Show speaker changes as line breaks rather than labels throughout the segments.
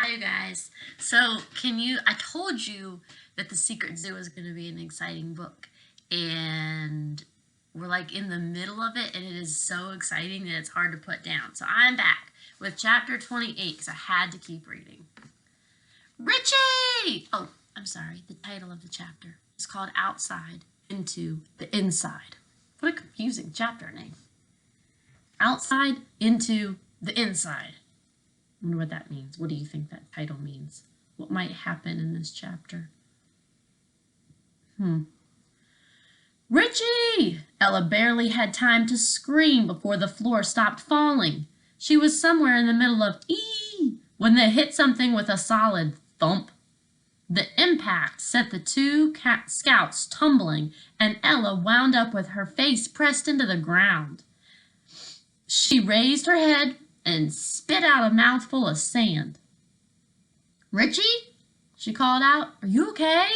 Hi, you guys. So, I told you that The Secret Zoo is going to be an exciting book. And we're like in the middle of it, and it is so exciting that it's hard to put down. So, I'm back with chapter 28 because I had to keep reading. Richie! Oh, I'm sorry. The title of the chapter is called Outside into the Inside. What a confusing chapter name. Outside into the Inside. I wonder what that means. What do you think that title means? What might happen in this chapter? Richie! Ella barely had time to scream before the floor stopped falling. She was somewhere in the middle of "ee" when they hit something with a solid thump. The impact set the two scouts tumbling, and Ella wound up with her face pressed into the ground. She raised her head and spit out a mouthful of sand. "Richie?" she called out. "Are you okay?"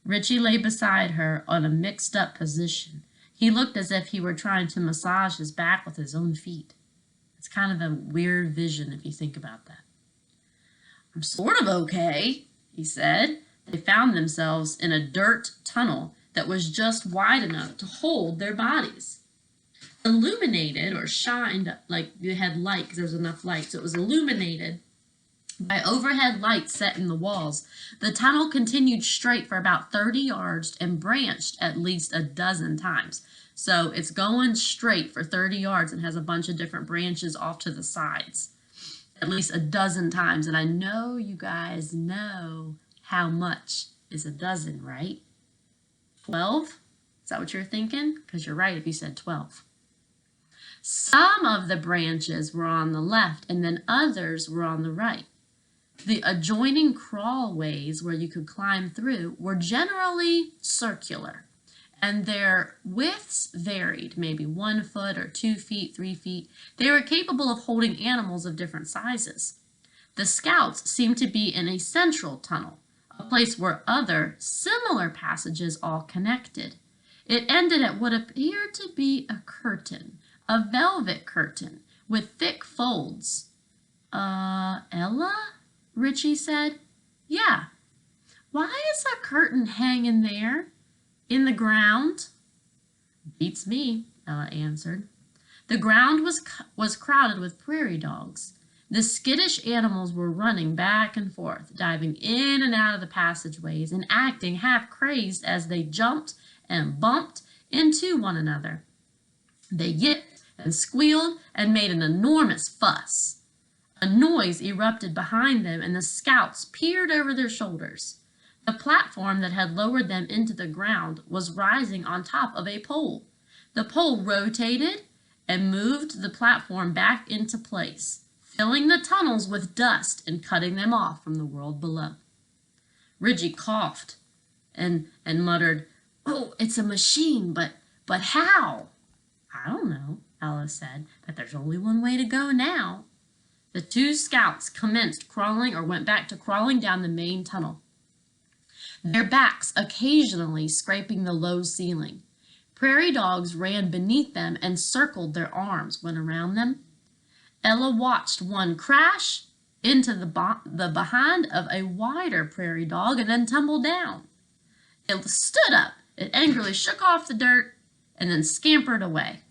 Richie lay beside her on a mixed-up position. He looked as if he were trying to massage his back with his own feet. It's kind of a weird vision if you think about that. "I'm sort of okay," he said. They found themselves in a dirt tunnel that was just wide enough to hold their bodies. Illuminated or shined, like you had light because there was enough light, so it was illuminated by overhead lights set in the walls. The tunnel continued straight for about 30 yards and branched at least a dozen times. So it's going straight for 30 yards and has a bunch of different branches off to the sides at least a dozen times. And I know you guys know how much is a dozen, right? 12? Is that what you're thinking? Because you're right if you said 12. Some of the branches were on the left and then others were on the right. The adjoining crawlways where you could climb through were generally circular, and their widths varied, maybe 1 foot or 2 feet, 3 feet. They were capable of holding animals of different sizes. The scouts seemed to be in a central tunnel, a place where other similar passages all connected. It ended at what appeared to be a curtain. A velvet curtain with thick folds. Ella? Richie said. "Yeah. Why is a curtain hanging there? In the ground?" "Beats me," Ella answered. The ground was crowded with prairie dogs. The skittish animals were running back and forth, diving in and out of the passageways and acting half crazed as they jumped and bumped into one another. They yipped and squealed and made an enormous fuss. A noise erupted behind them, and the scouts peered over their shoulders. The platform that had lowered them into the ground was rising on top of a pole. The pole rotated and moved the platform back into place, filling the tunnels with dust and cutting them off from the world below. Richie coughed and muttered, "Oh, it's a machine, but how?" "I don't know," Ella said, "but there's only one way to go now." The two scouts commenced crawling or went back to crawling down the main tunnel, their backs occasionally scraping the low ceiling. Prairie dogs ran beneath them and circled their arms when around them. Ella watched one crash into the behind of a wider prairie dog and then tumble down. It stood up, it angrily shook off the dirt, and then scampered away.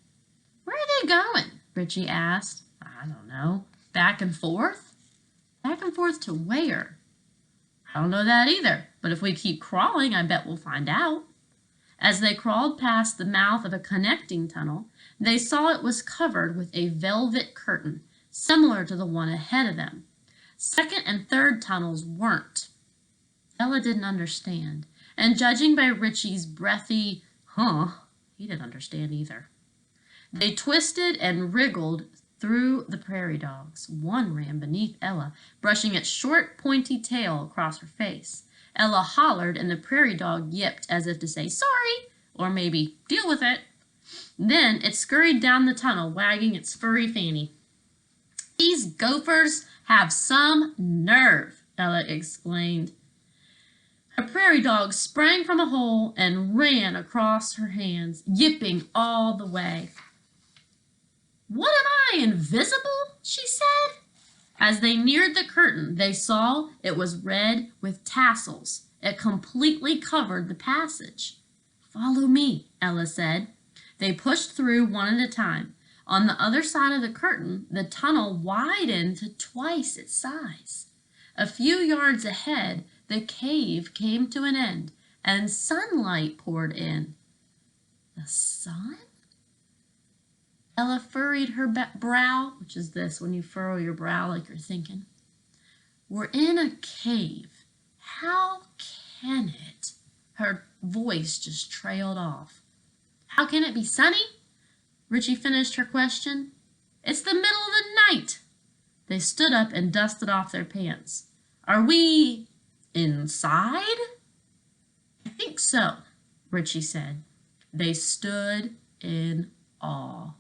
"Where are they going?" Richie asked. "I don't know. Back and forth?" "Back and forth to where?" "I don't know that either, but if we keep crawling, I bet we'll find out." As they crawled past the mouth of a connecting tunnel, they saw it was covered with a velvet curtain, similar to the one ahead of them. Second and third tunnels weren't. Ella didn't understand, and judging by Richie's breathy, he didn't understand either. They twisted and wriggled through the prairie dogs. One ran beneath Ella, brushing its short, pointy tail across her face. Ella hollered, and the prairie dog yipped as if to say, "Sorry," or maybe, "Deal with it." Then it scurried down the tunnel, wagging its furry fanny. "These gophers have some nerve," Ella exclaimed. A prairie dog sprang from a hole and ran across her hands, yipping all the way. "What am I, invisible?" she said. As they neared the curtain, they saw it was red with tassels. It completely covered the passage. "Follow me," Ella said. They pushed through one at a time. On the other side of the curtain, the tunnel widened to twice its size. A few yards ahead, the cave came to an end, and sunlight poured in. The sun? Ella furrowed her brow, which is this, when you furrow your brow like you're thinking. "We're in a cave. How can it?" Her voice just trailed off. "How can it be sunny?" Richie finished her question. "It's the middle of the night." They stood up and dusted off their pants. "Are we inside?" "I think so," Richie said. They stood in awe.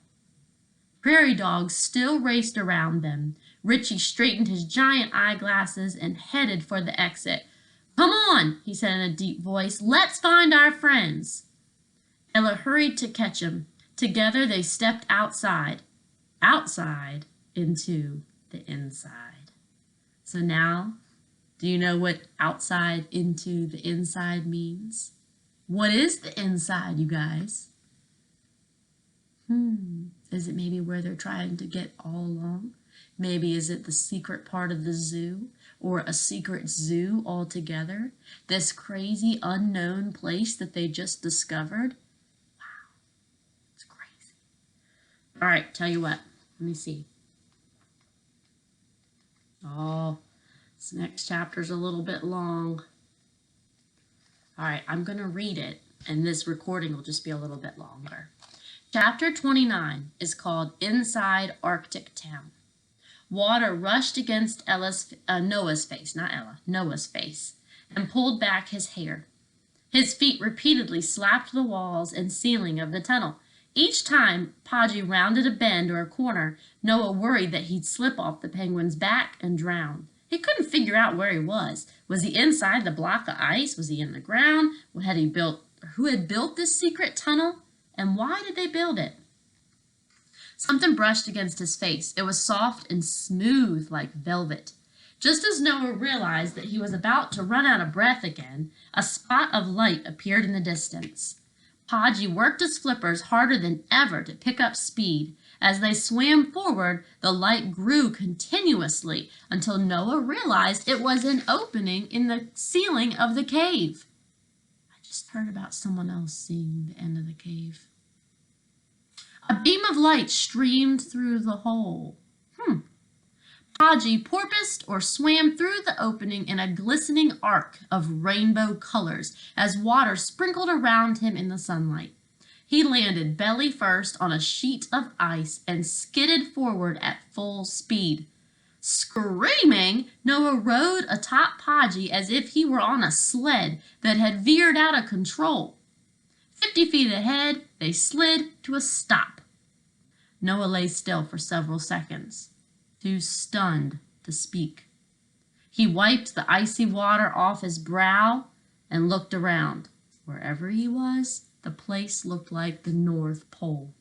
Prairie dogs still raced around them. Richie straightened his giant eyeglasses and headed for the exit. "Come on," he said in a deep voice. "Let's find our friends." Ella hurried to catch him. Together they stepped outside into the inside. So now, do you know what outside into the inside means? What is the inside, you guys? Is it maybe where they're trying to get all along? Maybe is it the secret part of the zoo, or a secret zoo altogether? This crazy unknown place that they just discovered? Wow, it's crazy. All right, tell you what, let me see. Oh, this next chapter's a little bit long. All right, I'm going to read it, and this recording will just be a little bit longer. Chapter 29 is called Inside Arctic Town. Water rushed against Noah's face, not Ella, Noah's face, and pulled back his hair. His feet repeatedly slapped the walls and ceiling of the tunnel. Each time Podgy rounded a bend or a corner, Noah worried that he'd slip off the penguin's back and drown. He couldn't figure out where he was. Was he inside the block of ice? Was he in the ground? Who had built this secret tunnel? And why did they build it? Something brushed against his face. It was soft and smooth like velvet. Just as Noah realized that he was about to run out of breath again, a spot of light appeared in the distance. Podgy worked his flippers harder than ever to pick up speed. As they swam forward, the light grew continuously until Noah realized it was an opening in the ceiling of the cave. I just heard about someone else seeing the end of the cave. A beam of light streamed through the hole. Podgy porpoised or swam through the opening in a glistening arc of rainbow colors as water sprinkled around him in the sunlight. He landed belly first on a sheet of ice and skidded forward at full speed. Screaming, Noah rode atop Podgy as if he were on a sled that had veered out of control. 50 feet ahead, they slid to a stop. Noah lay still for several seconds, too stunned to speak. He wiped the icy water off his brow and looked around. Wherever he was, the place looked like the North Pole.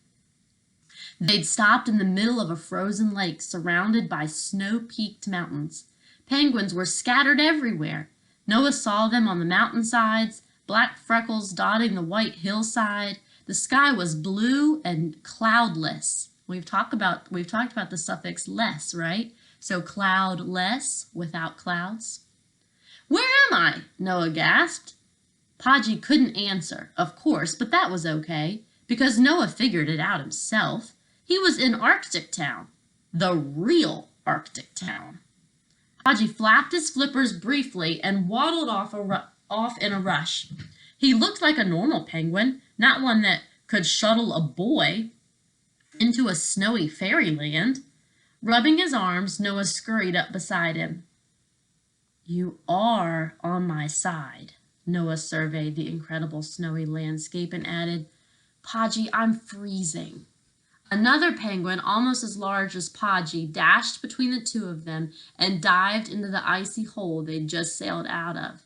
They'd stopped in the middle of a frozen lake surrounded by snow-peaked mountains. Penguins were scattered everywhere. Noah saw them on the mountainsides, black freckles dotting the white hillside. The sky was blue and cloudless. We've talked about the suffix less, right? So cloudless, without clouds. "Where am I?" Noah gasped. Podgy couldn't answer, of course, but that was okay, because Noah figured it out himself. He was in Arctic Town, the real Arctic Town. Podgy flapped his flippers briefly and waddled off in a rush. He looked like a normal penguin, not one that could shuttle a boy into a snowy fairyland. Rubbing his arms, Noah scurried up beside him. "You are on my side." Noah surveyed the incredible snowy landscape and added, "Podgy, I'm freezing." Another penguin, almost as large as Podgy, dashed between the two of them and dived into the icy hole they'd just sailed out of.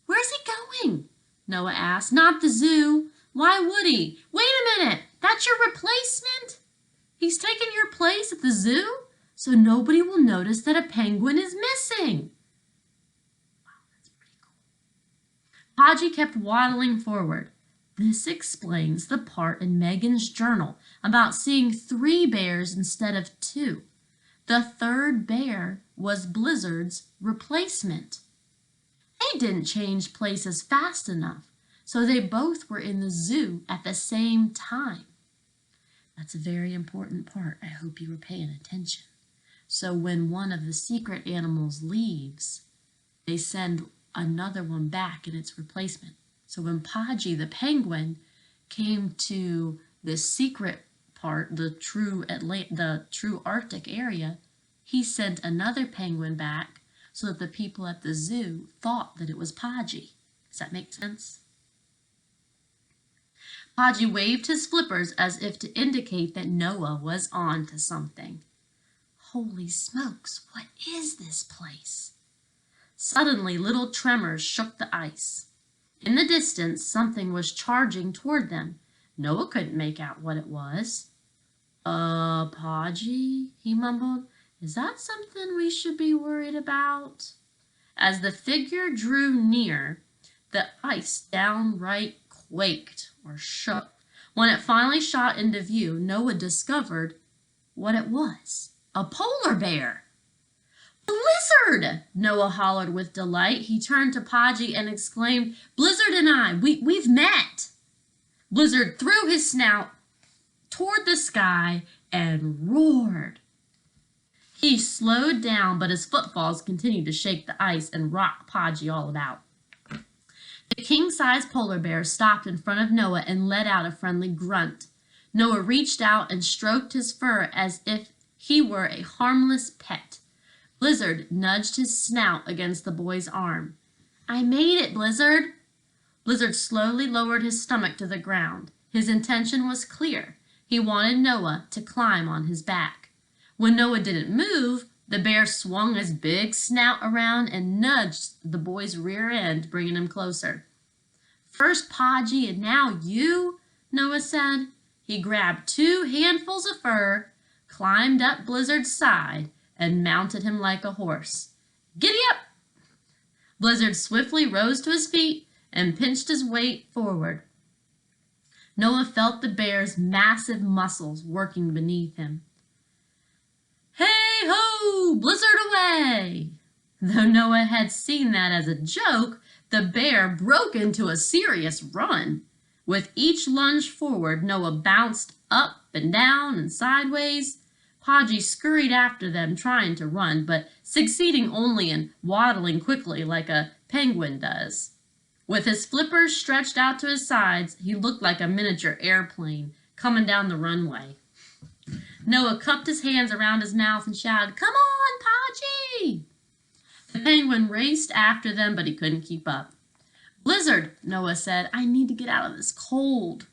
"Where's he going?" Noah asked. "Not the zoo. Why would he? Wait a minute, that's your replacement? He's taking your place at the zoo?" so nobody will notice that a penguin is missing. Wow, that's pretty cool. Podgy kept waddling forward. This explains the part in Megan's journal about seeing 3 bears instead of 2. The third bear was Blizzard's replacement. They didn't change places fast enough, so they both were in the zoo at the same time. That's a very important part. I hope you were paying attention. So when one of the secret animals leaves, they send another one back in its replacement. So when Podgy the penguin came to the secret part, the true Arctic area, he sent another penguin back so that the people at the zoo thought that it was Podgy. Does that make sense? Podgy waved his flippers as if to indicate that Noah was on to something. Holy smokes, what is this place? Suddenly, little tremors shook the ice. In the distance, something was charging toward them. Noah couldn't make out what it was. Podgy, he mumbled. Is that something we should be worried about? As the figure drew near, the ice downright quaked or shook. When it finally shot into view, Noah discovered what it was. A polar bear. Blizzard! Noah hollered with delight. He turned to Podgy and exclaimed, Blizzard and I, we've met! Blizzard threw his snout toward the sky and roared. He slowed down, but his footfalls continued to shake the ice and rock Podgy all about. The king-sized polar bear stopped in front of Noah and let out a friendly grunt. Noah reached out and stroked his fur as if he were a harmless pet. Blizzard nudged his snout against the boy's arm. I made it, Blizzard. Blizzard slowly lowered his stomach to the ground. His intention was clear. He wanted Noah to climb on his back. When Noah didn't move, the bear swung his big snout around and nudged the boy's rear end, bringing him closer. First Podgy and now you, Noah said. He grabbed 2 handfuls of fur, climbed up Blizzard's side, and mounted him like a horse. Giddy up! Blizzard swiftly rose to his feet and pinched his weight forward. Noah felt the bear's massive muscles working beneath him. Hey-ho! Blizzard away! Though Noah had seen that as a joke, the bear broke into a serious run. With each lunge forward, Noah bounced up and down and sideways. Podgy scurried after them, trying to run, but succeeding only in waddling quickly like a penguin does. With his flippers stretched out to his sides, he looked like a miniature airplane coming down the runway. Noah cupped his hands around his mouth and shouted, Come on, Podgy! The penguin raced after them, but he couldn't keep up. Blizzard, Noah said, I need to get out of this cold.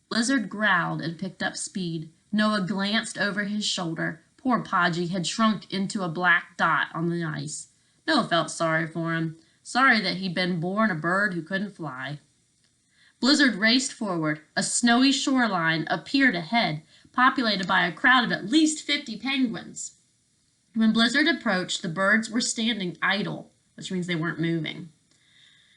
Blizzard growled and picked up speed. Noah glanced over his shoulder. Poor Podgy had shrunk into a black dot on the ice. Noah felt sorry for him, sorry that he'd been born a bird who couldn't fly. Blizzard raced forward. A snowy shoreline appeared ahead, populated by a crowd of at least 50 penguins. When Blizzard approached, the birds were standing idle, which means they weren't moving.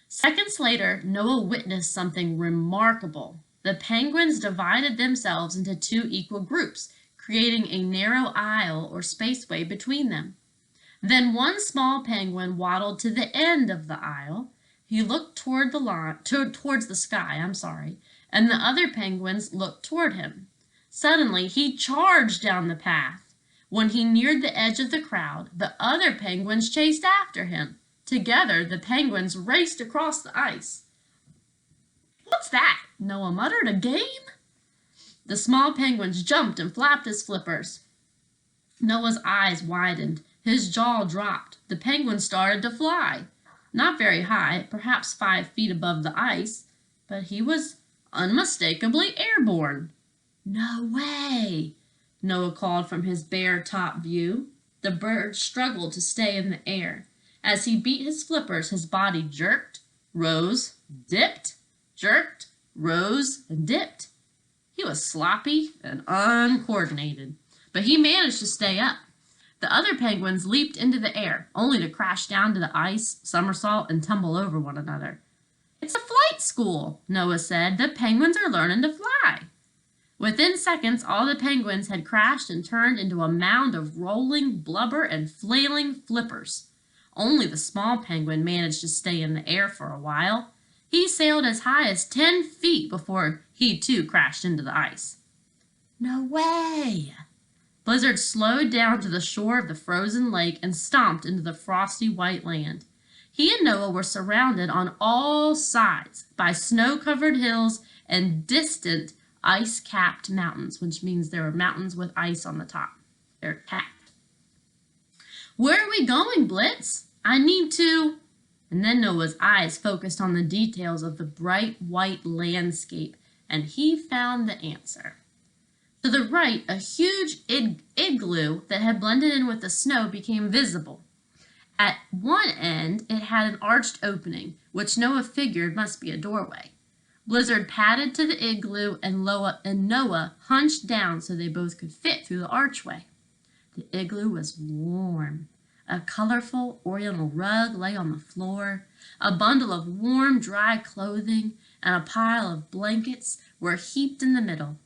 Seconds later, Noah witnessed something remarkable. The penguins divided themselves into 2 equal groups, creating a narrow aisle or spaceway between them. Then one small penguin waddled to the end of the aisle. He looked toward towards the sky, and the other penguins looked toward him. Suddenly, he charged down the path. When he neared the edge of the crowd, the other penguins chased after him. Together, the penguins raced across the ice. What's that? Noah muttered. A game? The small penguins jumped and flapped his flippers. Noah's eyes widened. His jaw dropped. The penguins started to fly. Not very high, perhaps 5 feet above the ice, but he was unmistakably airborne. No way! Noah called from his bare top view. The bird struggled to stay in the air. As he beat his flippers, his body jerked, rose, dipped, jerked, rose, and dipped. He was sloppy and uncoordinated. but he managed to stay up. The other penguins leaped into the air, only to crash down to the ice, somersault, and tumble over one another. "It's a flight school," Noah said. "The penguins are learning to fly." Within seconds, all the penguins had crashed and turned into a mound of rolling blubber and flailing flippers. Only the small penguin managed to stay in the air for a while. He sailed as high as 10 feet before he too crashed into the ice. "No way!" Blizzard slowed down to the shore of the frozen lake and stomped into the frosty white land. He and Noah were surrounded on all sides by snow-covered hills and distant ice-capped mountains, which means there are mountains with ice on the top. They're capped. "Where are we going, Blitz? I need to..." And then Noah's eyes focused on the details of the bright white landscape, and he found the answer. To the right, a huge igloo that had blended in with the snow became visible. At one end, it had an arched opening, which Noah figured must be a doorway. Blizzard padded to the igloo, and Noah hunched down so they both could fit through the archway. The igloo was warm. A colorful oriental rug lay on the floor. A bundle of warm, dry clothing and a pile of blankets were heaped in the middle.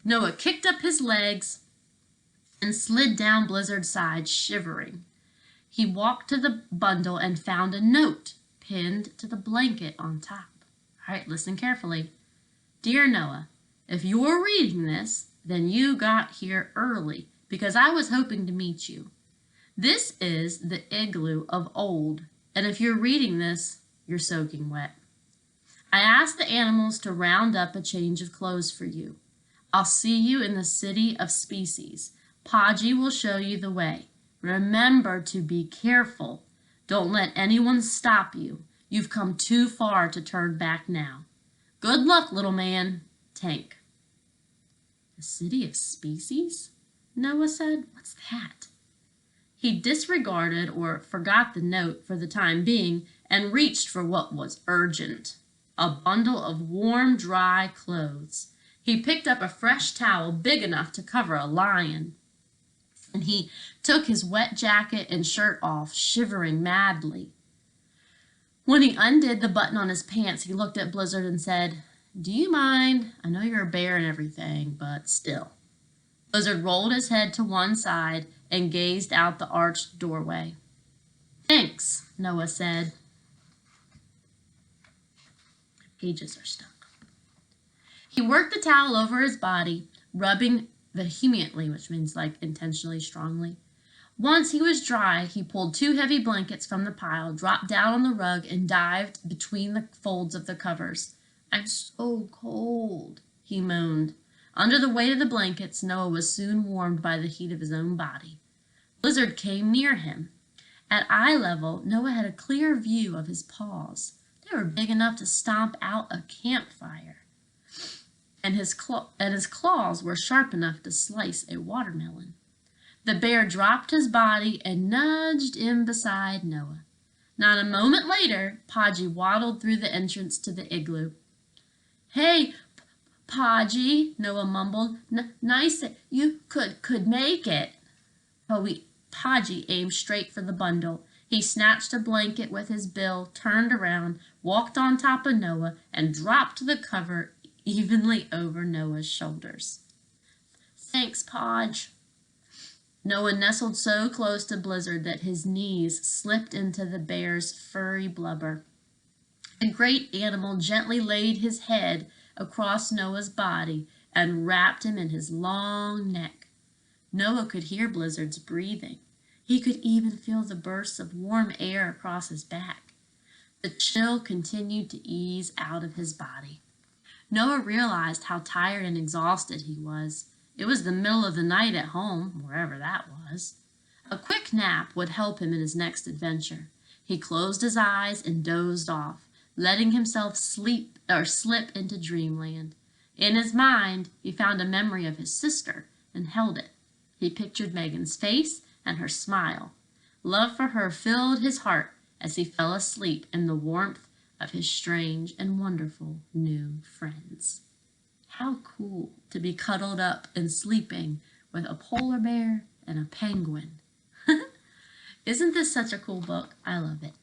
Noah kicked up his legs and slid down Blizzard's side, shivering. He walked to the bundle and found a note pinned to the blanket on top. All right, listen carefully. "Dear Noah, if you're reading this, then you got here early because I was hoping to meet you. This is the igloo of old, and if you're reading this, you're soaking wet. I asked the animals to round up a change of clothes for you. I'll see you in the city of species. Podgy will show you the way. Remember to be careful. Don't let anyone stop you. You've come too far to turn back now. Good luck, little man. Tank." "The city of species?" Noah said. "What's that?" He disregarded or forgot the note for the time being and reached for what was urgent: a bundle of warm, dry clothes. He picked up a fresh towel big enough to cover a lion, and he took his wet jacket and shirt off, shivering madly. When he undid the button on his pants, he looked at Blizzard and said, "Do you mind? I know you're a bear and everything, but still." Blizzard rolled his head to one side and gazed out the arched doorway. "Thanks," Noah said. Pages are stuck. He worked the towel over his body, rubbing vehemently, which means like intentionally strongly. Once he was dry, he pulled 2 heavy blankets from the pile, dropped down on the rug, and dived between the folds of the covers. "I'm so cold," he moaned. Under the weight of the blankets, Noah was soon warmed by the heat of his own body. Blizzard came near him. At eye level, Noah had a clear view of his paws. They were big enough to stomp out a campfire, and his claws were sharp enough to slice a watermelon. The bear dropped his body and nudged in beside Noah. Not a moment later, Podgy waddled through the entrance to the igloo. "Hey, Podgy," Noah mumbled. Nice that you could make it." Podgy aimed straight for the bundle. He snatched a blanket with his bill, turned around, walked on top of Noah, and dropped the cover evenly over Noah's shoulders. "Thanks, Podge." Noah nestled so close to Blizzard that his knees slipped into the bear's furry blubber. The great animal gently laid his head across Noah's body and wrapped him in his long neck. Noah could hear Blizzard's breathing. He could even feel the bursts of warm air across his back. The chill continued to ease out of his body. Noah realized how tired and exhausted he was. It was the middle of the night at home, wherever that was. A quick nap would help him in his next adventure. He closed his eyes and dozed off, letting himself slip into dreamland. In his mind, he found a memory of his sister and held it. He pictured Megan's face and her smile. Love for her filled his heart as he fell asleep in the warmth of his strange and wonderful new friends. How cool to be cuddled up and sleeping with a polar bear and a penguin. Isn't this such a cool book? I love it.